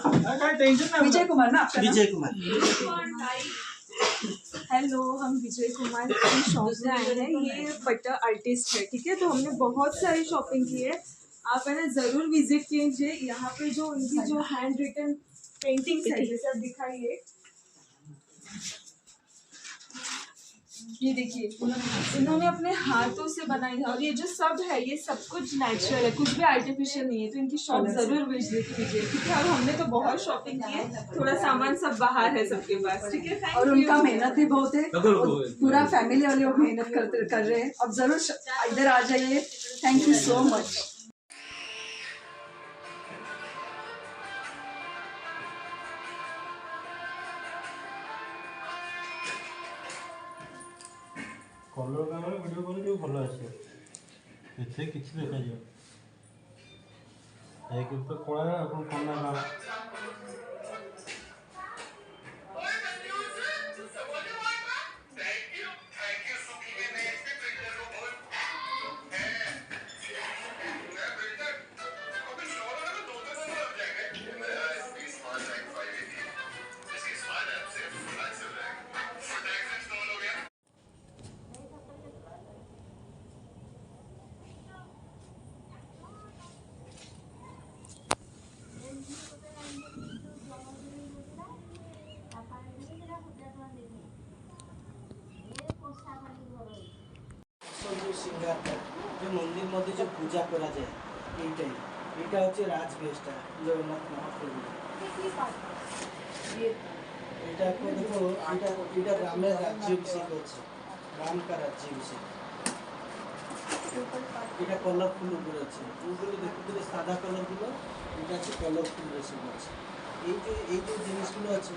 विजय कुमार ना आपका विजय कुमार। हेलो, हम विजय कुमार की शॉप में आए हैं। ये बटर आर्टिस्ट है, ठीक है। तो हमने बहुत सारी शॉपिंग की है, आप है ना जरूर विजिट कीजिए। यहाँ पे जो उनकी जो हैंड रिटन पेंटिंग्स है, जैसे आप दिखाइए, ये देखिए इन्होंने अपने हाथों से बनाई है। और ये जो सब है ये सब कुछ नेचुरल है, कुछ भी आर्टिफिशियल नहीं है। तो इनकी शॉप जरूर विजिट कीजिए, ठीक है। और हमने तो बहुत शॉपिंग की है, थोड़ा सामान सब बाहर है सबके पास, ठीक है। और उनका मेहनत भी बहुत है, पूरा फैमिली वाले वो मेहनत कर रहे हैं। अब जरूर इधर आ जाइए। Thank you so much. Colour camera video call जो भल आसे एथे किछि देखा जाय एक तो कोळा आपण कोना का जो मंदिर मध्य जो पूजा करा जाए এইটা হচ্ছে রাজবেশটা জগন্নাথ মহাপ্রভু। এটা को देखो এটা রামের রাজ্যাভিষেক হচ্ছে, রাম का রাজ্যাভিষেক। এটা কলারফুল উপরে আছে, উপরে দেখতে সাদা কালার গুলো, এটা হচ্ছে কলারফুল রেসিপি আছে। এই যে জিনিসগুলো আছে